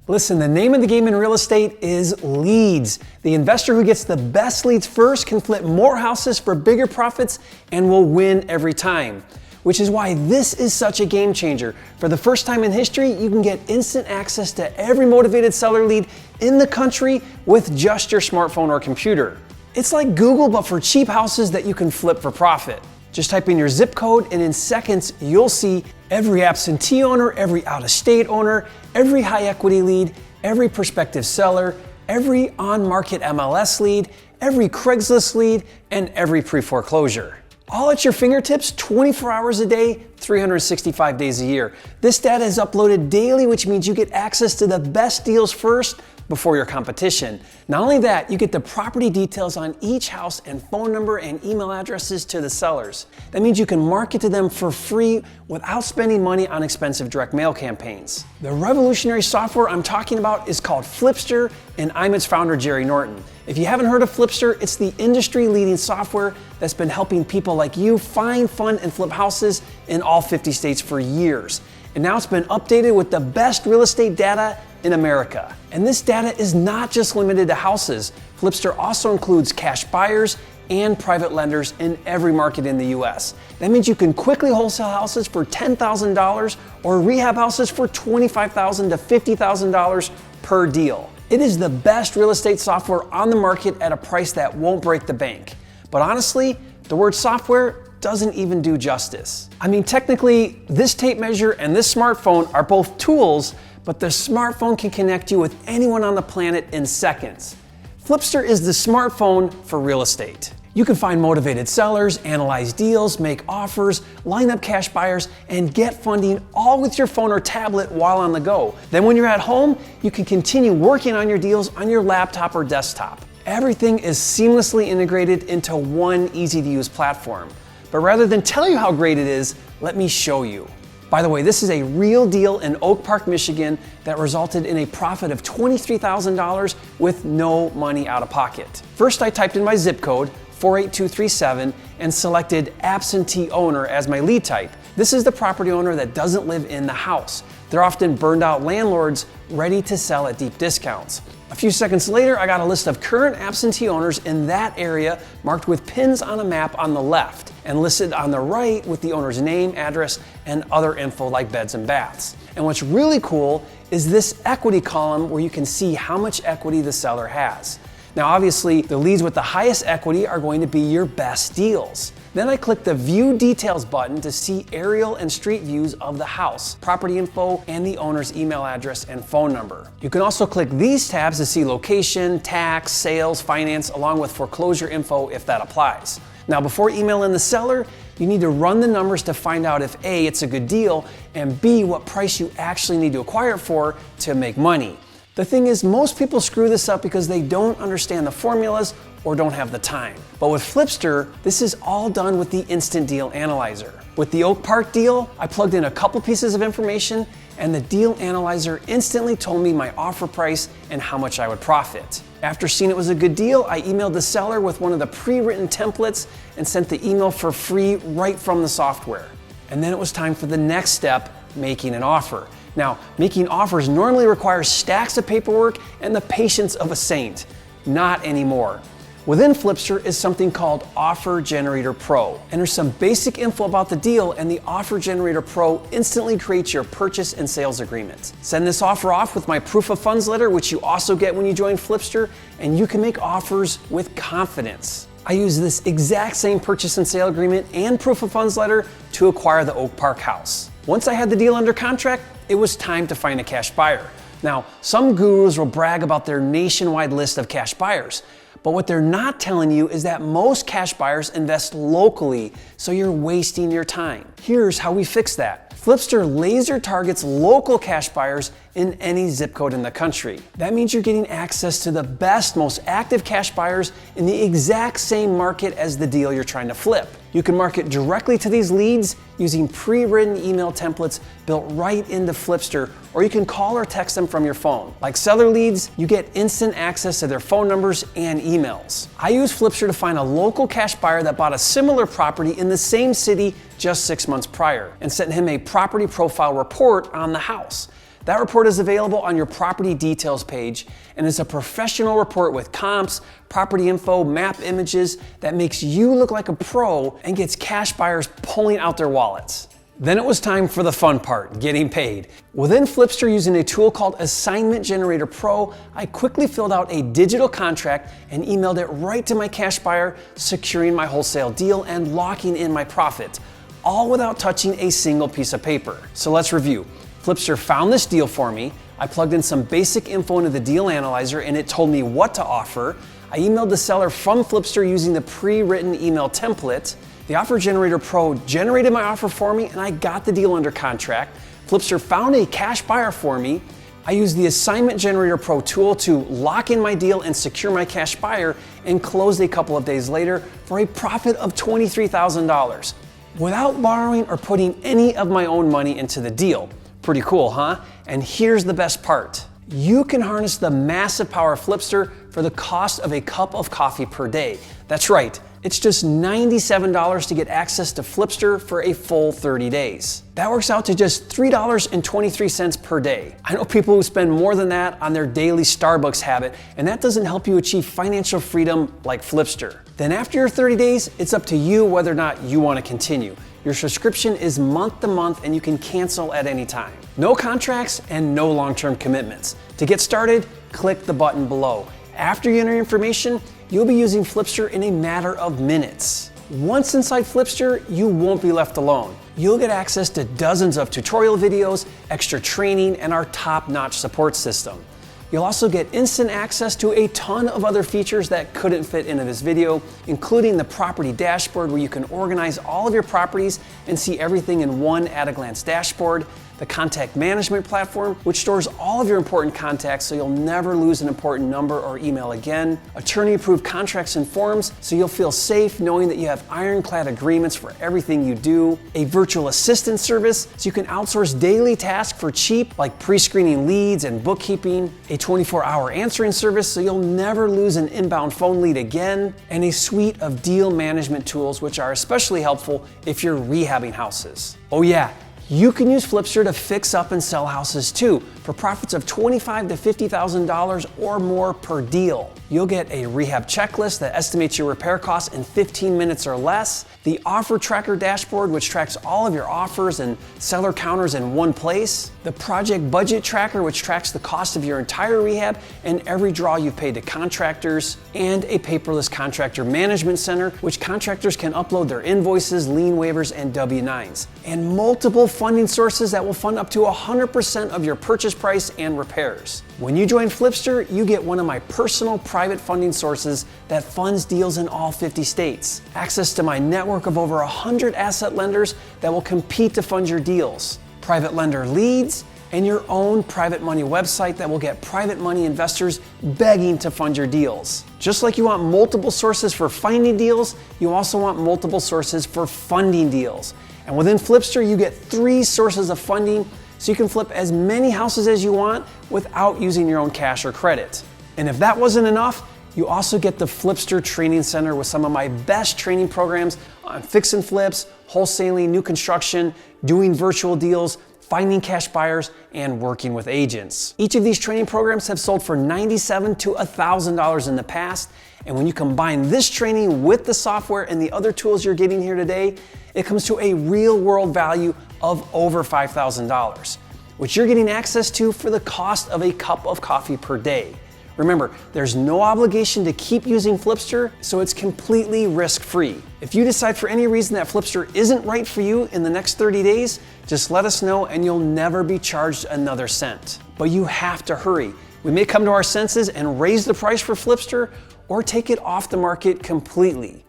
Listen, the name of the game in real estate is leads. The investor who gets the best leads first can flip more houses for bigger profits and will win every time. Which is why this is such a game changer. For the first time in history, you can get instant access to every motivated seller lead in the country with just your smartphone or computer. It's like Google, but for cheap houses that you can flip for profit. Just type in your zip code and in seconds, you'll see every absentee owner, every out-of-state owner, every high equity lead, every prospective seller, every on-market MLS lead, every Craigslist lead, and every pre-foreclosure. All at your fingertips, 24 hours a day, 365 days a year. This data is uploaded daily, which means you get access to the best deals first before your competition. Not only that, you get the property details on each house and phone number and email addresses to the sellers. That means you can market to them for free without spending money on expensive direct mail campaigns. The revolutionary software I'm talking about is called Flipster, and I'm its founder, Jerry Norton. If you haven't heard of Flipster, it's the industry-leading software that's been helping people like you find, fund, and flip houses in all 50 states for years. And now it's been updated with the best real estate data in America. And this data is not just limited to houses. Flipster also includes cash buyers and private lenders in every market in the US. That means you can quickly wholesale houses for $10,000 or rehab houses for $25,000 to $50,000 per deal. It is the best real estate software on the market at a price that won't break the bank. But honestly, the word software doesn't even do justice. I mean, technically, this tape measure and this smartphone are both tools, but the smartphone can connect you with anyone on the planet in seconds. Flipster is the smartphone for real estate. You can find motivated sellers, analyze deals, make offers, line up cash buyers, and get funding all with your phone or tablet while on the go. Then when you're at home, you can continue working on your deals on your laptop or desktop. Everything is seamlessly integrated into one easy-to-use platform. But rather than tell you how great it is, let me show you. By the way, this is a real deal in Oak Park, Michigan that resulted in a profit of $23,000 with no money out of pocket. First, I typed in my zip code, 48237, and selected absentee owner as my lead type. This is the property owner that doesn't live in the house. They're often burned out landlords ready to sell at deep discounts. A few seconds later, I got a list of current absentee owners in that area marked with pins on a map on the left and listed on the right with the owner's name, address, and other info like beds and baths. And what's really cool is this equity column where you can see how much equity the seller has. Now, obviously, the leads with the highest equity are going to be your best deals. Then I click the View Details button to see aerial and street views of the house, property info, and the owner's email address and phone number. You can also click these tabs to see location, tax, sales, finance, along with foreclosure info if that applies. Now, before emailing the seller, you need to run the numbers to find out if A, it's a good deal, and B, what price you actually need to acquire it for to make money. The thing is, most people screw this up because they don't understand the formulas or don't have the time. But with Flipster, this is all done with the Instant Deal Analyzer. With the Oak Park deal, I plugged in a couple pieces of information and the deal analyzer instantly told me my offer price and how much I would profit. After seeing it was a good deal, I emailed the seller with one of the pre-written templates and sent the email for free right from the software. And then it was time for the next step, making an offer. Now, making offers normally requires stacks of paperwork and the patience of a saint. Not anymore. Within Flipster is something called Offer Generator Pro. Enter some basic info about the deal and the Offer Generator Pro instantly creates your purchase and sales agreement. Send this offer off with my proof of funds letter, which you also get when you join Flipster, and you can make offers with confidence. I use this exact same purchase and sale agreement and proof of funds letter to acquire the Oak Park house. Once I had the deal under contract, it was time to find a cash buyer. Now, some gurus will brag about their nationwide list of cash buyers, but what they're not telling you is that most cash buyers invest locally, so you're wasting your time. Here's how we fix that. Flipster laser targets local cash buyers in any zip code in the country. That means you're getting access to the best, most active cash buyers in the exact same market as the deal you're trying to flip. You can market directly to these leads using pre-written email templates built right into Flipster, or you can call or text them from your phone. Like seller leads, you get instant access to their phone numbers and emails. I use Flipster to find a local cash buyer that bought a similar property in the same city just 6 months prior and sent him a property profile report on the house. That report is available on your property details page, and it's a professional report with comps, property info, map images that makes you look like a pro and gets cash buyers pulling out their wallets. Then it was time for the fun part, getting paid. Within Flipster, using a tool called Assignment Generator Pro, I quickly filled out a digital contract and emailed it right to my cash buyer, securing my wholesale deal and locking in my profit, all without touching a single piece of paper. So let's review. Flipster found this deal for me. I plugged in some basic info into the deal analyzer and it told me what to offer. I emailed the seller from Flipster using the pre-written email template. The Offer Generator Pro generated my offer for me and I got the deal under contract. Flipster found a cash buyer for me. I used the Assignment Generator Pro tool to lock in my deal and secure my cash buyer and closed a couple of days later for a profit of $23,000 without borrowing or putting any of my own money into the deal. Pretty cool, huh? And here's the best part. You can harness the massive power of Flipster for the cost of a cup of coffee per day. That's right, it's just $97 to get access to Flipster for a full 30 days. That works out to just $3.23 per day. I know people who spend more than that on their daily Starbucks habit, and that doesn't help you achieve financial freedom like Flipster. Then after your 30 days, it's up to you whether or not you want to continue. Your subscription is month to month and you can cancel at any time. No contracts and no long-term commitments. To get started, click the button below. After you enter your information, you'll be using Flipster in a matter of minutes. Once inside Flipster, you won't be left alone. You'll get access to dozens of tutorial videos, extra training, and our top-notch support system. You'll also get instant access to a ton of other features that couldn't fit into this video, including the property dashboard where you can organize all of your properties and see everything in one at-a-glance dashboard, the contact management platform, which stores all of your important contacts so you'll never lose an important number or email again, attorney-approved contracts and forms so you'll feel safe knowing that you have ironclad agreements for everything you do, a virtual assistant service so you can outsource daily tasks for cheap like pre-screening leads and bookkeeping, a 24-hour answering service so you'll never lose an inbound phone lead again, and a suite of deal management tools which are especially helpful if you're rehabbing houses. Oh yeah, you can use Flipster to fix up and sell houses too for profits of $25,000 to $50,000 or more per deal. You'll get a rehab checklist that estimates your repair costs in 15 minutes or less, the offer tracker dashboard which tracks all of your offers and seller counters in one place, the project budget tracker which tracks the cost of your entire rehab and every draw you've paid to contractors, and a paperless contractor management center which contractors can upload their invoices, lien waivers, and W-9s, and multiple funding sources that will fund up to 100% of your purchase price and repairs. When you join Flipster, you get one of my personal private funding sources that funds deals in all 50 states, access to my network of over 100 asset lenders that will compete to fund your deals, private lender leads, and your own private money website that will get private money investors begging to fund your deals. Just like you want multiple sources for finding deals, you also want multiple sources for funding deals. And within Flipster, you get 3 sources of funding so you can flip as many houses as you want without using your own cash or credit. And if that wasn't enough, you also get the Flipster Training Center with some of my best training programs on fix and flips, wholesaling, new construction, doing virtual deals, finding cash buyers, and working with agents. Each of these training programs have sold for $97 to $1,000 in the past, and when you combine this training with the software and the other tools you're getting here today, it comes to a real-world value of over $5,000, which you're getting access to for the cost of a cup of coffee per day. Remember, there's no obligation to keep using Flipster, so it's completely risk-free. If you decide for any reason that Flipster isn't right for you in the next 30 days, just let us know and you'll never be charged another cent. But you have to hurry. We may come to our senses and raise the price for Flipster or take it off the market completely.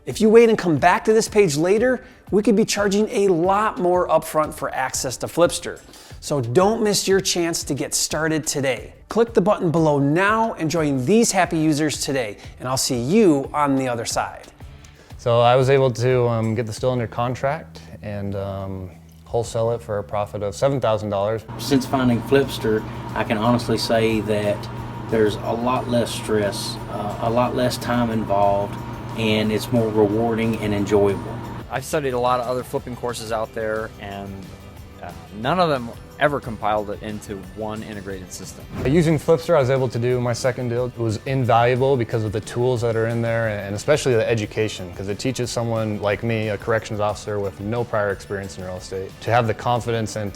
If you wait and come back to this page later, we could be charging a lot more upfront for access to Flipster. So don't miss your chance to get started today. Click the button below now and join these happy users today, and I'll see you on the other side. So I was able to get this deal under contract and wholesale it for a profit of $7,000. Since finding Flipster, I can honestly say that there's a lot less stress, a lot less time involved, and it's more rewarding and enjoyable. I've studied a lot of other flipping courses out there, and None of them ever compiled it into one integrated system. Using Flipster, I was able to do my second deal. It was invaluable because of the tools that are in there, and especially the education, because it teaches someone like me, a corrections officer with no prior experience in real estate, to have the confidence and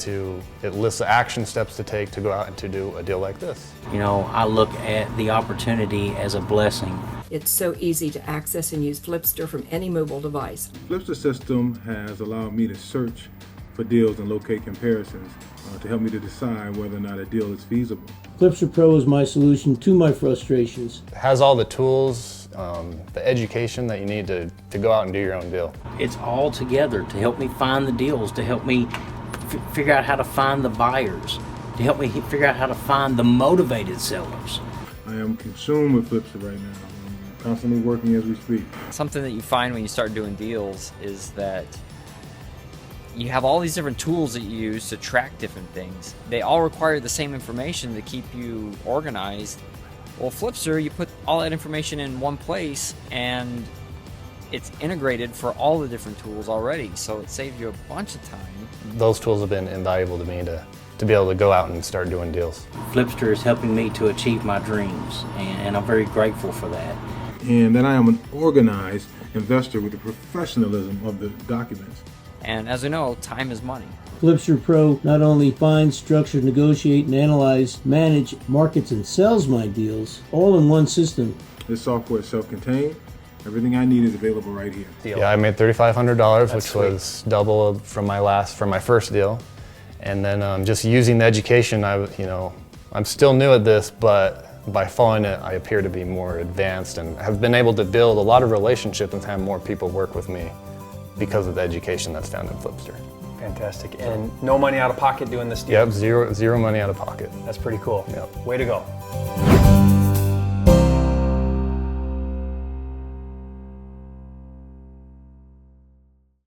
it lists the action steps to take to go out and to do a deal like this. You know, I look at the opportunity as a blessing. It's so easy to access and use Flipster from any mobile device. Flipster system has allowed me to search for deals and locate comparisons to help me to decide whether or not a deal is feasible. Flipster Pro is my solution to my frustrations. It has all the tools, the education that you need to go out and do your own deal. It's all together to help me find the deals, to help me figure out how to find the buyers, to help me figure out how to find the motivated sellers. I am consumed with Flipster right now. I'm constantly working as we speak. Something that you find when you start doing deals is that you have all these different tools that you use to track different things. They all require the same information to keep you organized. Well, Flipster, you put all that information in one place and it's integrated for all the different tools already, so it saves you a bunch of time. Those tools have been invaluable to me to be able to go out and start doing deals. Flipster is helping me to achieve my dreams, and I'm very grateful for that. And that I am an organized investor with the professionalism of the documents. And as we know, time is money. Flipster Pro not only finds, structure, negotiate, and analyze, manage, markets, and sells my deals all in one system. This software is self-contained. Everything I need is available right here. Yeah, I made $3,500, which sweet. was double from my first deal. And then just using the education, I'm still new at this, but by following it, I appear to be more advanced and have been able to build a lot of relationships and have more people work with me because of the education that's found in Flipster. Fantastic. And no money out of pocket doing this deal? Yep, zero money out of pocket. That's pretty cool. Yep. Way to go.